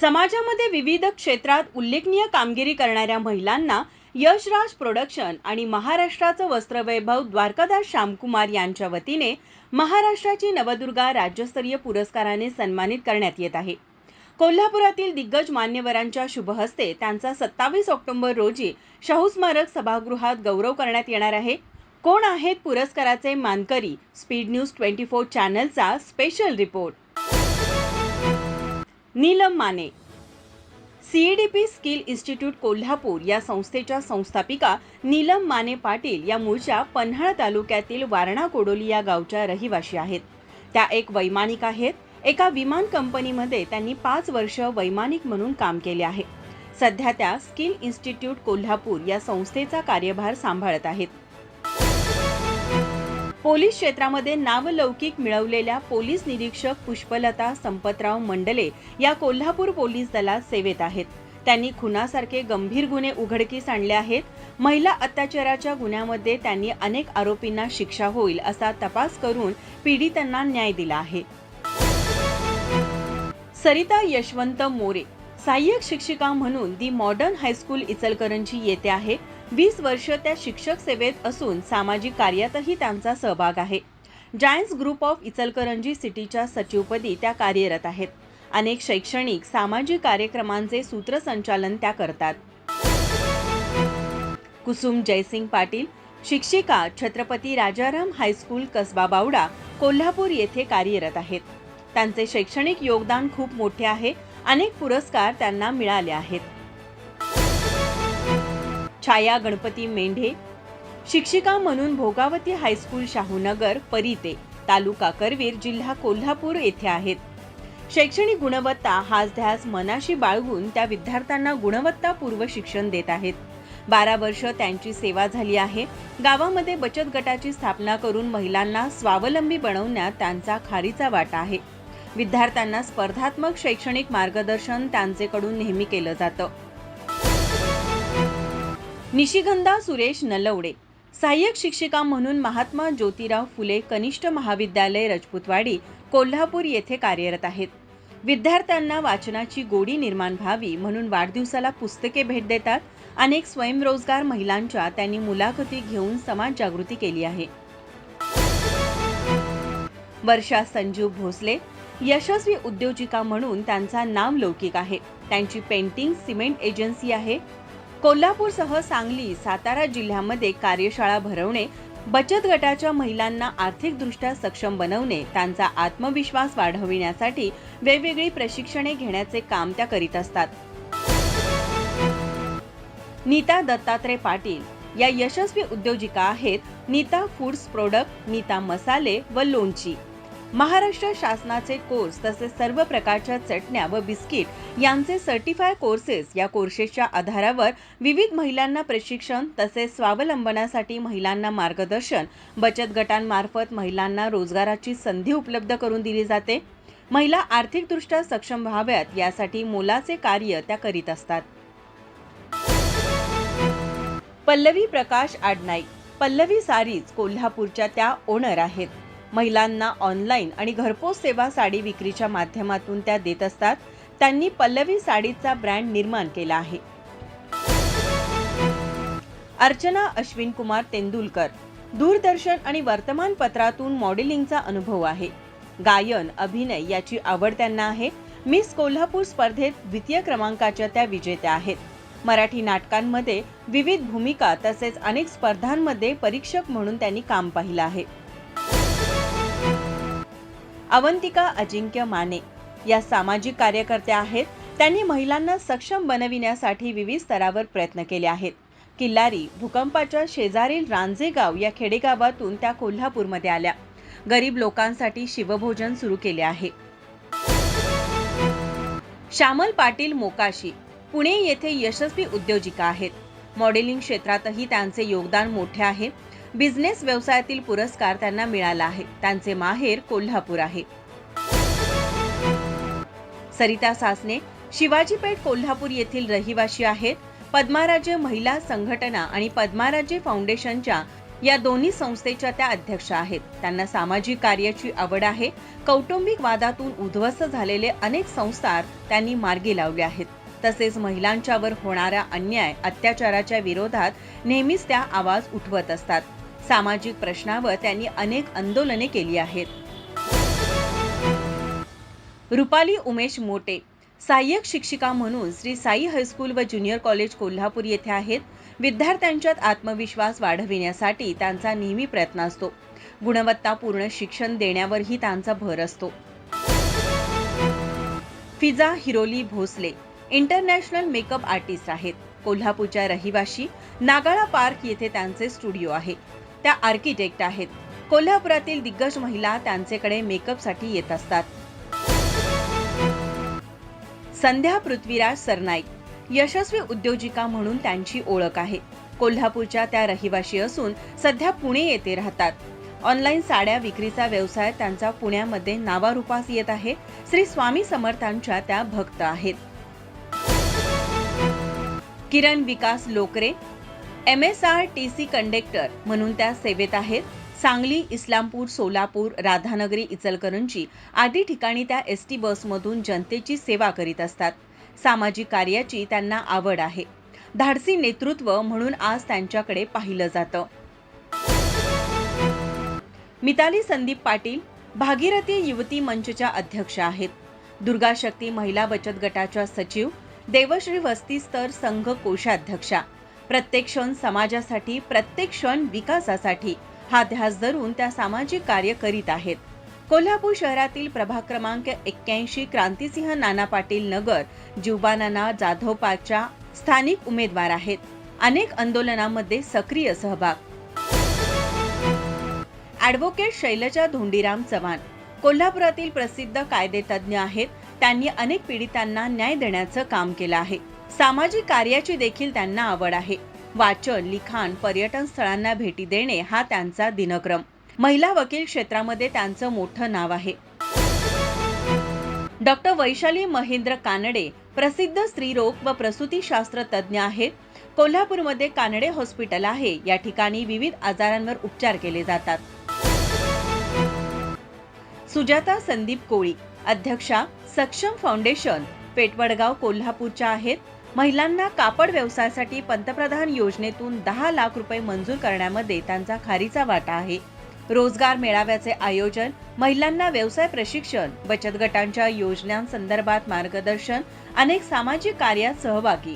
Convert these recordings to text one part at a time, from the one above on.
समाजामध्ये विविध क्षेत्रात उल्लेखनीय कामगिरी करणाऱ्या महिलांना यशराज प्रोडक्शन आणि महाराष्ट्राचं वस्त्रवैभव द्वारकादास श्यामकुमार यांच्या वतीने महाराष्ट्राची नवदुर्गा राज्यस्तरीय पुरस्काराने सन्मानित करण्यात येत आहे. कोल्हापुरातील दिग्गज मान्यवरांच्या शुभहस्ते त्यांचा 27 ऑक्टोबर रोजी शाहू स्मारक सभागृहात गौरव करण्यात येणार आहे. कोण आहेत पुरस्काराचे मानकरी? स्पीड न्यूज 24 चॅनलचा special report. Neelam Mane. CEDP skill institute Kolhapur या संस्थेच्या संस्थापिका नीलम माने पाटील या मूळच्या पन्हाळ तालुक्यातील वारणा कोडोली या गावच्या रहिवाशी आहेत. त्या एक वैमानिक आहेत. एका विमान कंपनीमध्ये त्यांनी 5 वर्ष वैमानिक म्हणून काम केले आहे. सध्या त्या स्किल इन्स्टिट्यूट कोल्हापूर या संस्थेचा कार्यभार सांभाळत आहेत. पोलीस क्षेत्रामध्ये नावलौकिक मिळवलेल्या पोलीस निरीक्षक पुष्पलता संपतराव मंडले या कोल्हापूर पोलीस दलात सेवेत आहेत. त्यांनी खुनासारखे गंभीर गुन्हे उघडकीस आणले आहेत. महिला अत्याचाराच्या गुन्ह्यामध्ये त्यांनी अनेक आरोपींना शिक्षा होईल असा तपास करून पीडितांना न्याय दिला आहे. सरिता यशवंत मोरे सहाय्यक शिक्षिका म्हणून दी मॉडर्न हायस्कूल इचलकरंजी येथे आहे. 20 वर्ष त्या शिक्षक सेवेत असून सामाजिक कार्यातही त्यांचा सहभाग आहे. जायंट्स ग्रुप ऑफ इचलकरंजी सिटीच्या सचिवपदी त्या कार्यरत आहेत. अनेक शैक्षणिक सामाजिक कार्यक्रमांचे सूत्रसंचालन त्या करतात. कुसुम जयसिंग पाटील शिक्षिका छत्रपती राजाराम हायस्कूल कसबा बावडा कोल्हापूर येथे कार्यरत आहेत. त्यांचे शैक्षणिक योगदान खूप मोठे आहे. अनेक पुरस्कार त्यांना मिळाले आहेत. छाया गणपती मेंढे शिक्षिका म्हणून भोगावती हायस्कूल शाहूनगर परिते तालुका करवीर जिल्हा कोल्हापूर येथे आहेत. शैक्षणिक गुणवत्ता हाच ध्यास मनाशी बाळगून त्या विद्यार्थ्यांना गुणवत्तापूर्व शिक्षण देत आहेत. 12 वर्ष त्यांची सेवा झाली आहे. गावामध्ये बचत गटाची स्थापना करून महिलांना स्वावलंबी बनवण्यात त्यांचा खारीचा वाटा आहे. विद्यार्थ्यांना स्पर्धात्मक शैक्षणिक मार्गदर्शन त्यांचेकडून नेहमी केलं जातं. निशिगंधा सुरेश नलवडे सहाय्यक शिक्षिका म्हणून महात्मा ज्योतिराव फुले कनिष्ठ महाविद्यालय रजपूतवाडी कोल्हापूर येथे कार्यरत आहेत. विद्यार्थ्यांना वाचनाची गोडी निर्माण व्हावी म्हणून वाढदिवसाला पुस्तके भेट देतात. अनेक स्वयंरोजगार महिलांच्या त्यांनी मुलाखती घेऊन समाज जागृती केली आहे. वर्षा संजीव भोसले यशस्वी उद्योजिका म्हणून त्यांचा नाव लौकिक आहे. त्यांची पेंटिंग सिमेंट एजन्सी आहे. कोल्हापूरसह सांगली सातारा जिल्ह्यामध्ये कार्यशाळा भरवणे, बचत गटाच्या महिलांना आर्थिकदृष्ट्या सक्षम बनवणे, त्यांचा आत्मविश्वास वाढविण्यासाठी वेगवेगळी प्रशिक्षणे घेण्याचे काम त्या करीत असतात. नीता दत्तात्रय पाटील या यशस्वी उद्योजिका आहेत. नीता फूड्स प्रोडक्ट, नीता मसाले व लोणची. महाराष्ट्र शासनाचे कोर्स तसेच सर्व प्रकारच्या चटण्या व बिस्किट यांचे सर्टिफाय कोर्सेस या कोर्सेसच्या आधारावर विविध महिलांना प्रशिक्षण तसेच स्वावलंबनासाठी महिलांना मार्गदर्शन, बचत गटांमार्फत महिलांना रोजगाराची संधी उपलब्ध करून दिली जाते. महिला आर्थिकदृष्ट्या सक्षम व्हाव्यात यासाठी मोलाचे कार्य त्या करीत असतात. पल्लवी प्रकाश आडनाईक पल्लवी सारीज कोल्हापूरच्या त्या ओनर आहेत. महिलांना ऑनलाईन आणि घरपोच सेवा साडी विक्रीच्या माध्यमातून त्या देत असतात. त्यांनी पल्लवी साडीचा ब्रँड निर्माण केला आहे. अर्चना अश्विन कुमार तेंडुलकर दूरदर्शन आणि वर्तमानपत्रातून मॉडेलिंगचा अनुभव आहे. गायन अभिनय याची आवड त्यांना आहे. मिस कोल्हापूर स्पर्धेत 2य क्रमांकाच्या त्या विजेत्या आहेत. मराठी नाटकांमध्ये विविध भूमिका तसेच अनेक स्पर्धांमध्ये परीक्षक म्हणून त्यांनी काम पाहिलं आहे. अवंतिका अजिंक्य माने या सामाजिक कार्यकर्त्या आहेत. त्यांनी महिलांना सक्षम बनविण्यासाठी विविध स्तरावर प्रयत्न केले आहेत. किल्लारी भूकंपाच्या शेजारील रांजेगाव या खेडेगावातून त्या कोल्हापूरमध्ये आल्या. गरीब लोकांसाठी शिवभोजन सुरू केले आहे. श्यामल पाटील मोकाशी पुणे येथे यशस्वी उद्योजिका आहेत. मॉडेलिंग क्षेत्रातही त्यांचे योगदान मोठे आहे. बिझनेस व्यवसायातील पुरस्कार त्यांना मिळाला आहे. त्यांचे माहेर कोल्हापूर आहे. सरिता सासने शिवाजीपेठ कोल्हापूर येथील रहिवाशी आहेत. पद्माराजे महिला संघटना आणि पद्माराजे फाउंडेशनच्या या दोन्ही संस्थेच्या त्या अध्यक्ष आहेत. त्यांना सामाजिक कार्याची आवड आहे. कौटुंबिक वादातून उद्ध्वस्त झालेले अनेक संस्कार त्यांनी मार्गी लावले आहेत. तसेच महिलांच्यावर होणाऱ्या अन्याय अत्याचाराच्या विरोधात नेहमीच त्या आवाज उठवत असतात. सामाजिक प्रश्नावर त्यांनी अनेक आंदोलने केली आहेत. रुपाली उमेश मोटे सहाय्यक शिक्षिका म्हणून श्री साई हायस्कूल व ज्युनियर कॉलेज कोल्हापूर येथे आहेत. विद्यार्थ्यांच्यात आत्मविश्वास वाढविण्यासाठी त्यांचा नेहमी प्रयत्न असतो. गुणवत्तापूर्ण शिक्षण देण्यावरही त्यांचा भर असतो. Fiza Hiroli Bhosale international makeup artist आहेत. कोल्हापूरच्या रहिवाशी. नागाळा पार्क येथे त्यांचे स्टुडिओ आहे. त्या आर्किटेक्ट आहेत. कोल्हापुरातील दिग्गज महिला त्यांच्याकडे मेकअपसाठी येत असतात. संध्या पृथ्वीराज सरनाईक यशस्वी उद्योजिका म्हणून त्यांची ओळख आहे. कोल्हापूरच्या त्या रहिवाशी असून सध्या पुणे येथे राहतात. ऑनलाईन साड्या विक्रीचा व्यवसाय त्यांचा पुण्यामध्ये नावारूपास येत आहे. श्री स्वामी समर्थांच्या त्या भक्त आहेत. किरण विकास लोकरे MSRTC कंडक्टर म्हणून त्या सेवेत आहेत. सांगली, इस्लामपूर, सोलापूर, राधानगरी, इचलकरंजी आदी ठिकाणी त्या ST बसमधून जनतेची सेवा करीत असतात. सामाजिक कार्याची त्यांना आवड आहे. धाडसी नेतृत्व म्हणून आज त्यांच्याकडे पाहिलं जातं. मिताली संदीप पाटील भागीरथी युवती मंचच्या अध्यक्ष आहेत. दुर्गा शक्ती महिला बचत गटाच्या सचिव. देवश्री वस्ती स्तर संघ कोषाध्यक्षा. प्रत्येक क्षण समाजासाठी, प्रत्येक क्षण विकासासाठी हा ध्यास धरून त्या सामाजिक कार्य करीत आहेत. कोल्हापूर शहरातील प्रभाग क्रमांक 81 क्रांतिसिंह नाना पाटील नगर जीवबानाना जाधव पार्कच्या स्थानिक उमेदवार आहेत. अनेक आंदोलनांमध्ये सक्रिय सहभाग. ॲडव्होकेट शैलजा धोंडीराम चव्हाण कोल्हापुरातील प्रसिद्ध कायदेतज्ञ आहेत. त्यांनी अनेक पीडितांना न्याय देण्याचं काम केलं आहे. सामाजिक कार्याची देखील त्यांना आवड आहे. वाचन, लिखाण, पर्यटन स्थळांना भेटी देणे हा त्यांचा दिनक्रम. महिला वकील क्षेत्रामध्ये त्यांचं मोठं नाव आहे. डॉक्टर वैशाली महेंद्र कानडे प्रसिद्ध स्त्रीरोग व प्रसूतीशास्त्र तज्ज्ञ आहेत. कोल्हापूरमध्ये कानडे हॉस्पिटल आहे. या ठिकाणी विविध आजारांवर उपचार केले जातात. सुजाता संदीप कोळी अध्यक्षा सक्षम फाउंडेशन पेटवडगाव कोल्हापूरच्या आहेत. महिलांना कापड व्यवसायासाठी पंतप्रधान योजनेतून 10 लाख रुपये मंजूर करण्यामध्ये त्यांचा खारीचा वाटा आहे. रोजगार मेळाव्याचे आयोजन, महिलांना व्यवसाय प्रशिक्षण, बचत गटांच्या योजनांसंदर्भात मार्गदर्शन, अनेक सामाजिक कार्यात सहभागी.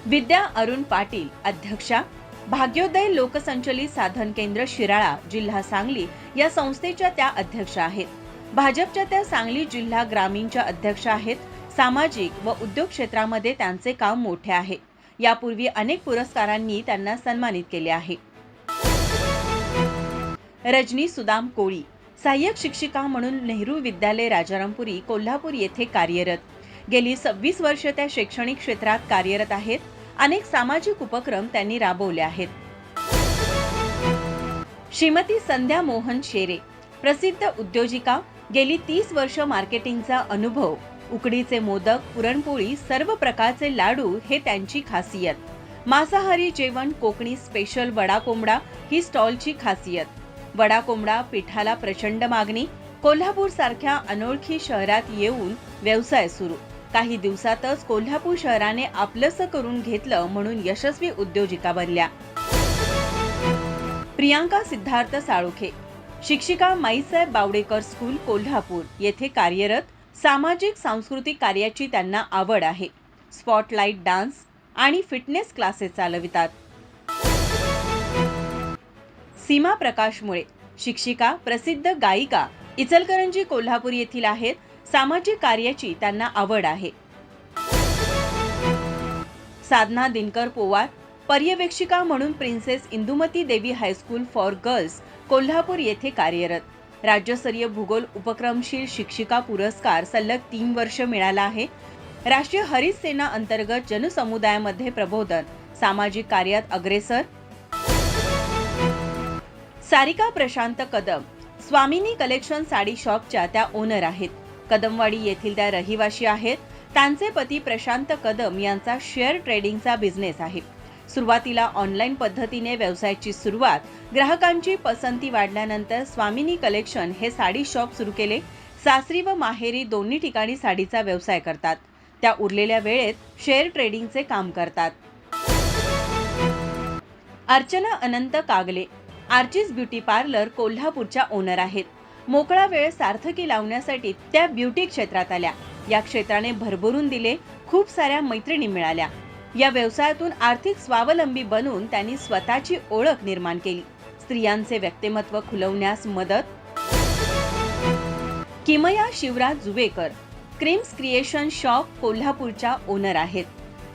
विद्या अरुण पाटील अध्यक्षा भाग्योदय लोकसंचलित साधन केंद्र शिराळा जिल्हा सांगली या संस्थेच्या त्या अध्यक्ष आहेत. भाजपच्या त्या सांगली जिल्हा ग्रामीणच्या अध्यक्ष आहेत. सामाजिक व उद्योग क्षेत्रामध्ये त्यांचे काम मोठे आहे. यापूर्वी अनेक पुरस्कारांनी त्यांना सन्मानित केले आहे. रजनी सुदाम कोळी सहाय्यक शिक्षिका म्हणून नेहरू विद्यालय राजारामपुरी कोल्हापूर येथे कार्यरत. गेली 26 वर्ष त्या शैक्षणिक क्षेत्रात कार्यरत आहेत. अनेक सामाजिक उपक्रम त्यांनी राबवले आहेत. श्रीमती संध्या मोहन शेरे प्रसिद्ध उद्योजिका. गेली 30 वर्ष मार्केटिंगचा अनुभव. उकडीचे मोदक, पुरणपोळी, सर्व प्रकारचे लाडू हे त्यांची खासियत. मांसाहारी जेवण, कोकणी स्पेशल वडा कोंबडा ही स्टॉलची खासियत. वडा कोंबडा पिठाला प्रचंड मागणी. कोल्हापूर सारख्या अनोळखी शहरात येऊन व्यवसाय सुरू. काही दिवसातच कोल्हापूर शहराने आपलंसं करून घेतलं म्हणून यशस्वी उद्योजिका बनल्या. प्रियांका सिद्धार्थ साळुखे शिक्षिका माईसाहेब बावडेकर स्कूल कोल्हापूर येथे कार्यरत. सामाजिक सांस्कृतिक कार्याची त्यांना आवड आहे. स्पॉटलाइट डान्स आणि फिटनेस क्लासेस चालवितात. सीमा प्रकाश मुळे शिक्षिका, प्रसिद्ध गायिका, इचलकरंजी कोल्हापूर येथील आहेत. सामाजिक कार्याची त्यांना आवड आहे. साधना दिनकर पोवार पर्यवेक्षिका म्हणून प्रिन्सेस इंदुमती देवी हायस्कूल फॉर गर्ल्स कोल्हापूर येथे कार्यरत. राज्यस्तरीय भूगोल उपक्रमशील शिक्षिका पुरस्कार सलग 3 वर्ष मिळाला आहे. राष्ट्रीय हरित सेना अंतर्गत जनसमुदायामध्ये प्रबोधन, सामाजिक कार्यात अग्रेसर. सारिका प्रशांत कदम स्वामिनी कलेक्शन साडी शॉपच्या त्या ओनर आहेत. कदमवाडी येथील त्या रहिवाशी आहेत. त्यांचे पती प्रशांत कदम यांचा शेअर ट्रेडिंगचा बिझनेस आहे. सुरुवातीला ऑनलाईन पद्धतीने व्यवसायाची सुरुवात, ग्राहकांची पसंती वाढल्यानंतर स्वामिनी कलेक्शन हे साडी शॉप सुरू केले. सासरी व माहेरी दोन्ही ठिकाणी साडीचा व्यवसाय करतात. त्या उरलेल्या वेळेत शेअर ट्रेडिंगचे काम करतात. अर्चना अनंत कागले आर्चिस ब्युटी पार्लर कोल्हापूरच्या ओनर आहेत. मोकळा वेळ सार्थकी लावण्यासाठी त्या ब्युटी क्षेत्रात आल्या. या क्षेत्राने भरभरून दिले. खूप साऱ्या मैत्रिणी मिळाल्या. या व्यवसायातून आर्थिक स्वावलंबी बनून त्यांनी स्वतःची ओळख निर्माण केली. स्त्रियांचे व्यक्तिमत्व खुलवण्यास मदत. किमया Shivraj Juvekar creams creation shop कोल्हापूरच्या ओनर आहेत.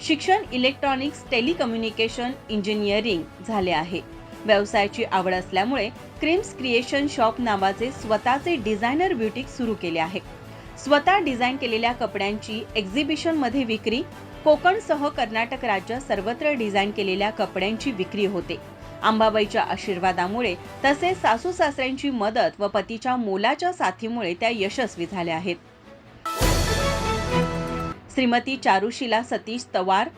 शिक्षण इलेक्ट्रॉनिक्स टेलिकम्युनिकेशन इंजिनिअरिंग झाले आहे. व्यवसायाची आवड असल्यामुळे क्रीम्स क्रिएशन शॉप नावाचे स्वतःचे डिझायनर ब्युटीक सुरू केले आहे. स्वतः डिझाईन केलेल्या कपड्यांची एक्झिबिशन मध्ये विक्री. कोकणसह कर्नाटक राज्यात सर्वत्र डिझाईन केलेल्या कपड्यांची विक्री होते. अंबाबाईच्या आशीर्वादामुळे तसेच सासू सासऱ्यांची मदत व पतीच्या मोलाच्या साथीमुळे त्या यशस्वी झाल्या आहेत. श्रीमती चारुशिला सतीश तवार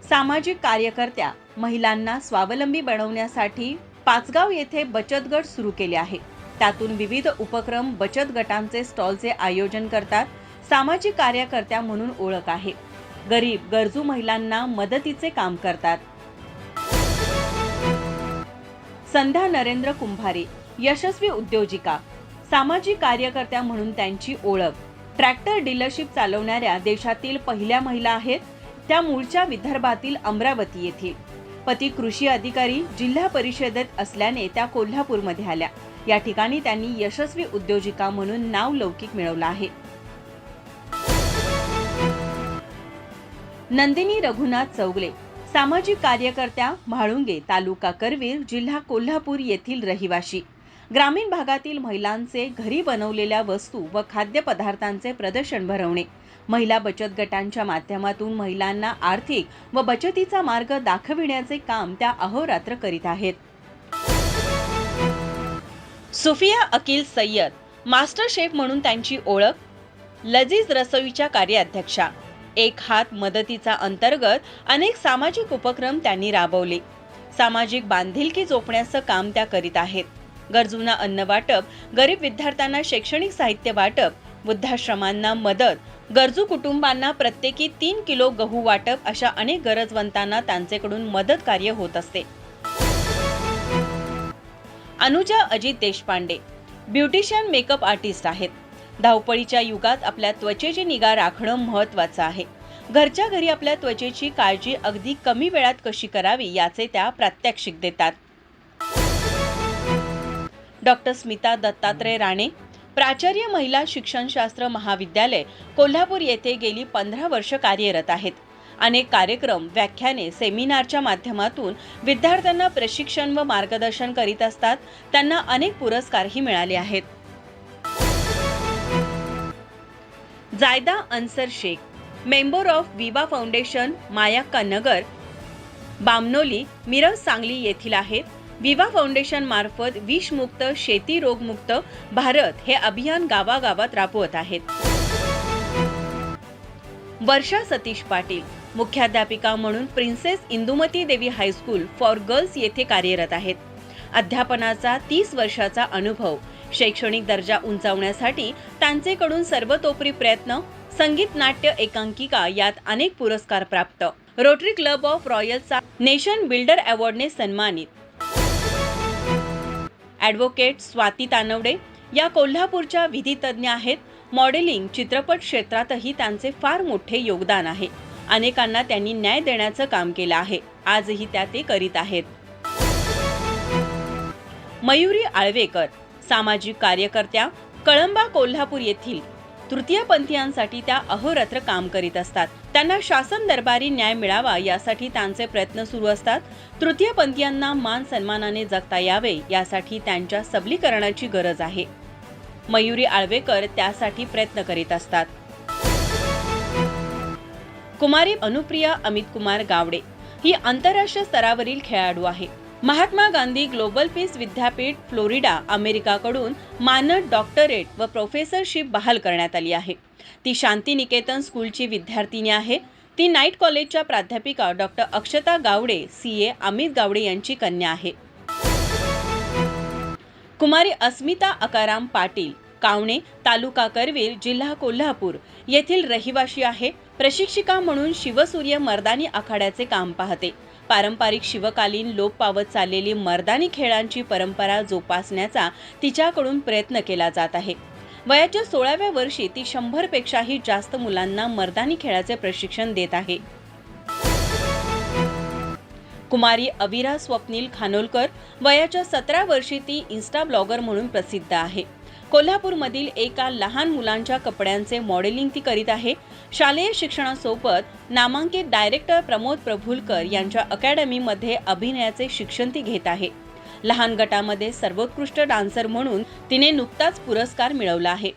सामाजिक कार्यकर्त्या, महिलांना स्वावलंबी बनवण्यासाठी पाचगाव येथे बचत गट सुरू केले आहे. त्यातून विविध उपक्रम, बचत गटांचे स्टॉलचे आयोजन करतात. सामाजिक कार्यकर्त्या म्हणून ओळख आहे. गरीब गरजू महिलांना मदतीचे काम करतात. संध्या नरेंद्र कुंभारे यशस्वी उद्योजिका, सामाजिक कार्यकर्त्या म्हणून त्यांची ओळख. ट्रॅक्टर डीलरशिप चालवणाऱ्या देशातील पहिल्या महिला आहेत. त्या मूळच्या विदर्भातील अमरावती येथील. पती कृषी अधिकारी जिल्हा परिषदेत असल्याने त्या कोल्हापूरमध्ये आल्या. या ठिकाणी त्यांनी यशस्वी उद्योजिका म्हणून नावलौकिक मिळवला आहे. नंदिनी रघुनाथ चौगले सामाजिक कार्यकर्त्या, म्हाळुंगे तालुका करवीर जिल्हा कोल्हापूर येथील रहिवाशी. ग्रामीण भागातील महिलांचे घरी बनवलेल्या वस्तू व खाद्यपदार्थांचे प्रदर्शन भरवणे. महिला बचत गटांच्या माध्यमातून महिलांना आर्थिक व बचतीचा मार्ग दाखविण्याचे काम त्या अहोरात्र करीत आहेत. सुफिया अकील सय्यद मास्टर शेफ म्हणून त्यांची ओळख. लजीज रसोईच्या कार्याध्यक्षा. एक हात मदतीचा अंतर्गत अनेक सामाजिक उपक्रम त्यांनी राबवले. सामाजिक बांधिलकी जोपण्याचं काम त्या करीत आहेत. गरजूंना अन्न वाटप, गरीब विद्यार्थ्यांना शैक्षणिक साहित्य वाटप, वृद्धाश्रमांना मदत, गरजू कुटुंबांना प्रत्येकी 3 किलो गहू वाटप अशा अनेक गरजवंतांना त्यांच्याकडून मदत कार्य होत असते. Anuja Ajit Deshpande beautician, makeup artist आहेत. धावपळीच्या युगात आपल्या त्वचेची निगा राखणं महत्त्वाचं आहे. घरच्या घरी आपल्या त्वचेची काळजी अगदी कमी वेळात कशी करावी याचे त्या प्रात्यक्षिक देतात. डॉक्टर स्मिता दत्तात्रय राणे प्राचार्य, महिला शिक्षणशास्त्र महाविद्यालय कोल्हापूर येथे गेली 15 वर्ष कार्यरत आहेत. अनेक कार्यक्रम, व्याख्याने, सेमिनारच्या माध्यमातून विद्यार्थ्यांना प्रशिक्षण व मार्गदर्शन करीत असतात. त्यांना अनेक पुरस्कारही मिळाले आहेत. जायदा अन्सर शेख मेंबर ऑफ विवा फाउंडेशन, मायाक्का नगर, बामनोली, मिरज, सांगली येथील आहेत. विवा फाउंडेशन मार्फत विषमुक्त, शेती रोगमुक्त भारत हे अभियान गावागावात राबवत आहेत. वर्षा सतीश पाटील मुख्याध्यापिका म्हणून प्रिन्सेस इंदुमती देवी हायस्कूल फॉर गर्ल्स येथे कार्यरत आहेत. अध्यापनाचा 30 वर्षाचा अनुभव. शैक्षणिक दर्जा उंचावण्यासाठी त्यांचेकडून सर्वतोपरी प्रयत्न. संगीत, नाट्य, एकांकिका यात अनेक पुरस्कार प्राप्त. रोटरी क्लब ऑफ रॉयलचा नेशन बिल्डर अवॉर्डने सन्मानित. ॲडव्होकेट स्वाती तानवडे या कोल्हापूरच्या विधितज्ञ आहेत. मॉडेलिंग, चित्रपट क्षेत्रातही त्यांचे फार मोठे योगदान आहे. अनेकांना त्यांनी न्याय देण्याचं काम केलं आहे. आजही त्या ते करीत आहेत. मयुरी आळवेकर सामाजिक कार्यकर्त्या, कळंबा कोल्हापूर येथील. तृतीयपंथीयांसाठी त्या अहोरात्र काम करीत असतात. त्यांना शासन दरबारी न्याय मिळावा यासाठी त्यांचे प्रयत्न सुरू असतात. तृतीयपंथीयांना मान सन्मानाने जगता यावे यासाठी त्यांच्या सबलीकरणाची गरज आहे. मयुरी आळवेकर त्यासाठी प्रयत्न करीत असतात. कुमारी अनुप्रिया अमित कुमार गावडे ही आंतरराष्ट्रीय स्तरावरील खेळाडू आहे. महात्मा गांधी ग्लोबल पीस विद्यापीठ, फ्लोरिडा, अमेरिकाकडून मानद डॉक्टरेट व प्रोफेसरशिप बहाल करण्यात आली आहे. ती शांती निकेतन स्कूलची विद्यार्थिनी आहे. ती नाईट कॉलेजच्या प्राध्यापिका डॉक्टर अक्षता गावडे CA अमित गावडे यांची कन्या आहे. कुमारी अस्मिता अकाराम पाटील कावणे, तालुका करवीर, जिल्हा कोल्हापूर येथील रहिवाशी आहे. प्रशिक्षिका म्हणून शिवसूर्य मर्दानी आखाड्याचे काम पाहते. पारंपरिक शिवकालीन लोप पावत चाललेली मर्दानी खेळांची परंपरा जोपासण्याचा तिच्याकडून प्रयत्न केला जात आहे. वयाच्या 16व्या वर्षी ती 100 पेक्षाही जास्त मुलांना मर्दानी खेळाचे प्रशिक्षण देत आहे. कुमारी अविरा स्वप्नील खानोलकर वयाच्या 17 वर्षी ती इन्स्टा ब्लॉगर म्हणून प्रसिद्ध आहे. कोल्हापूरमधील एका लहान मुलांच्या कपड्यांचे मॉडेलिंग ती करीत आहे. शालेय शिक्षणासोबत नामांकित डायरेक्टर प्रमोद प्रभुलकर यांच्या अकॅडमीमध्ये अभिनयाचे शिक्षण ती घेत आहे. लहान गटामध्ये सर्वोत्कृष्ट डान्सर म्हणून तिने नुकताच पुरस्कार मिळवला आहे.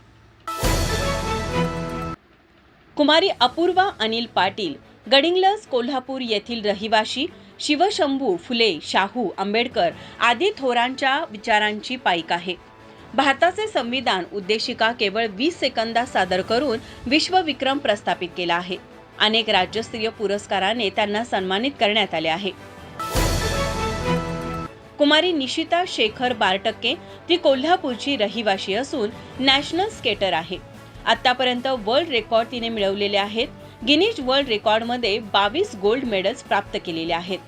कुमारी अपूर्वा अनिल पाटील गडिंग्लज कोल्हापूर येथील रहिवाशी, शिवशंभू फुले, शाहू आंबेडकर आदी थोरांच्या विचारांची पाईक आहे. भारताचे संविधान उद्देशिका केवळ 20 सेकंदात सादर करून विश्वविक्रम प्रस्थापित केला आहे. अनेक राज्यस्तरीय पुरस्काराने त्यांना सन्मानित करण्यात आले आहे. कुमारी निशिता शेखर बारटक्के ती कोल्हापूरची रहिवाशी असून नॅशनल स्केटर आहे. आतापर्यंत वर्ल्ड रेकॉर्ड तिने मिळवलेले आहेत. गिनीज वर्ल्ड रेकॉर्डमध्ये 22 गोल्ड मेडल्स प्राप्त केलेले आहेत.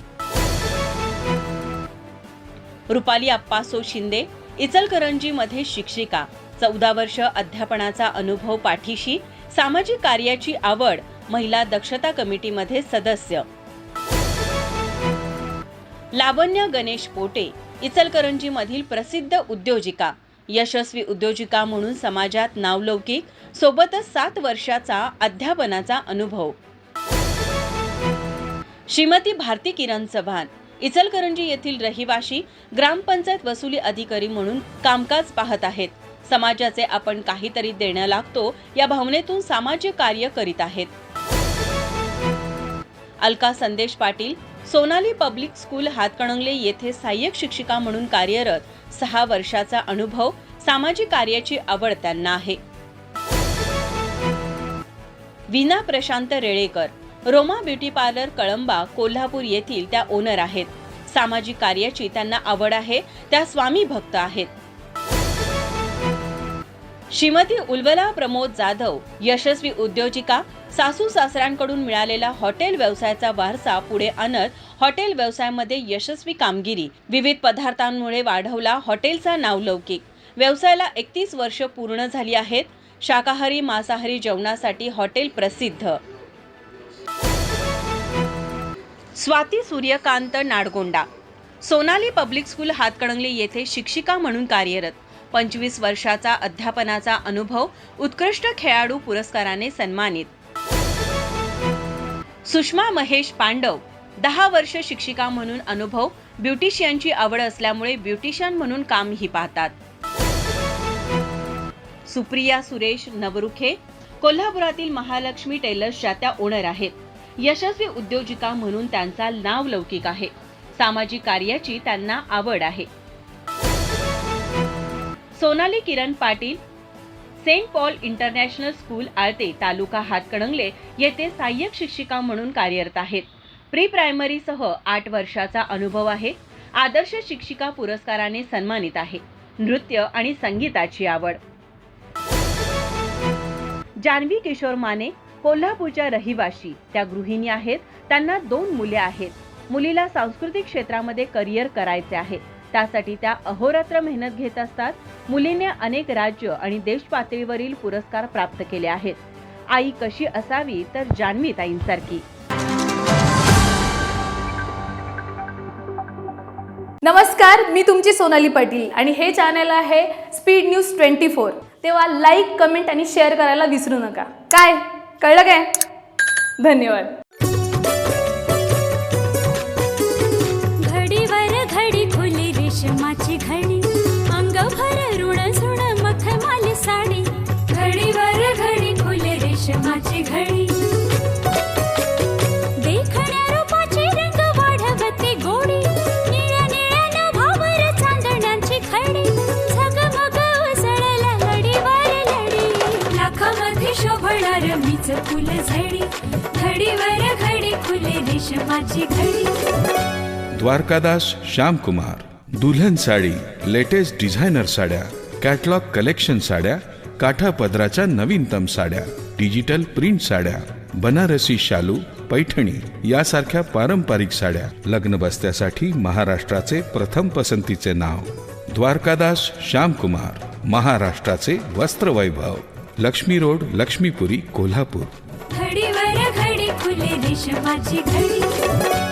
रुपाली अप्पासो शिंदे इचलकरंजीमध्ये शिक्षिका, 14 वर्ष अध्यापनाचा अनुभव पाठीशी, सामाजिक कार्याची आवड, महिला दक्षता कमिटीमध्ये सदस्य. लावण्य गणेश पोटे इचलकरंजीमधील प्रसिद्ध उद्योजिका, यशस्वी उद्योजिका म्हणून समाजात नावलौकिक, सोबतच 7 वर्षाचा अध्यापनाचा अनुभव. श्रीमती भारती किरण चव्हाण इचलकरंजी येथील रहिवाशी, ग्रामपंचायत वसुली अधिकारी म्हणून कामकाज पाहत आहेत. समाजाचे आपण काहीतरी देणं लागतो या भावनेतून सामाजिक कार्य करीत आहेत. अलका संदेश पाटील सोनाली पब्लिक स्कूल हातकणंगले येथे सहाय्यक शिक्षिका म्हणून कार्यरत, 6 वर्षाचा अनुभव, सामाजिक कार्याची आवड त्यांना आहे. वीणा प्रशांत रेळेकर रोमा ब्युटी पार्लर कळंबा कोल्हापूर येथील त्या ओनर आहेत. सामाजिक कार्याची त्यांना आवड आहे. त्या स्वामी भक्त आहेत. श्रीमती उल्वला प्रमोद जाधव यशस्वी उद्योजिका, सासू सासऱ्यांकडून मिळालेला हॉटेल व्यवसायाचा वारसा पुढे आणत हॉटेल व्यवसायामध्ये यशस्वी कामगिरी, विविध पदार्थांमुळे वाढवला हॉटेलचा नावलौकिक. व्यवसायाला 31 वर्ष पूर्ण झाली आहेत. शाकाहारी मांसाहारी जेवणासाठी हॉटेल प्रसिद्ध. स्वाती सूर्यकांत नाडगोंडा सोनाली पब्लिक स्कूल हातकणंगले येथे शिक्षिका म्हणून कार्यरत, 25 वर्षाचा अध्यापनाचा अनुभव, उत्कृष्ट खेळाडू पुरस्काराने सन्मानित. सुषमा महेश पांडव 10 वर्ष शिक्षिका म्हणून अनुभव, ब्युटिशियनची आवड असल्यामुळे ब्युटिशियन म्हणून कामही पाहतात. सुप्रिया सुरेश नवरुखे कोल्हापुरातील महालक्ष्मी टेलर्सच्या त्या ओनर आहेत. यशस्वी उद्योजिका म्हणून त्यांचा नावलौकिक आहे. सामाजिक कार्याची त्यांना आवड आहे. Sonali Kiran Patil Saint Paul International School Alate taluka Hatkanangale येथे सहाय्यक शिक्षिका म्हणून कार्यरत आहेत. प्री प्रायमरी सह 8 वर्षाचा अनुभव आहे. आदर्श शिक्षिका पुरस्काराने सन्मानित आहे. नृत्य आणि संगीताची आवड. जानवी किशोर माने कोल्हापूरच्या रहिवाशी, त्या गृहिणी आहेत. त्यांना 2 मुले आहेत. मुलीला सांस्कृतिक क्षेत्रामध्ये करिअर करायचे आहे. त्यासाठी त्या अहोरात्र मेहनत घेत असतात. मुलीने अनेक राज्य आणि देश पातळीवरील पुरस्कार प्राप्त केले आहेत. आई कशी असावी तर जान्हवी ताईंसारखी. नमस्कार, मी तुमची सोनाली पाटील आणि हे चॅनल आहे स्पीड न्यूज 24. तेव्हा लाईक, कमेंट आणि शेअर करायला विसरू नका. काय कळलं काय? धन्यवाद. घडीवर घडी खुली रेशमाची घडी, अंगभर ऋण झुण मखमाली साडी. घडीवर घडी खुली रेशमाची घडी, देखण्या रूपाची रंग वाढवते गोडी. निळ्या निळ्या नभावर चांदण्यांची खडी, झगमग उसळल्या लडीवर लडी. लाखामध्ये शोभणार मीच फुल झडी. घडीवर रेशमाची घडी द्वारकादास श्यामकुमार दुल्हन साडी, लेटेस्ट डिझायनर साड्या, कॅटलॉग कलेक्शन साड्या, काठा पदराच्या नवीनतम साड्या, डिजिटल प्रिंट साड्या, बनारसी शालू, पैठणी यासारख्या पारंपरिक साड्या, लग्न बस्त्यासाठी महाराष्ट्राचे प्रथम पसंतीचे नाव द्वारकादास श्यामकुमार, महाराष्ट्राचे वस्त्रवैभव, लक्ष्मी रोड, लक्ष्मीपुरी, कोल्हापूर. घडीवर घडी फुले रेशमाची घडी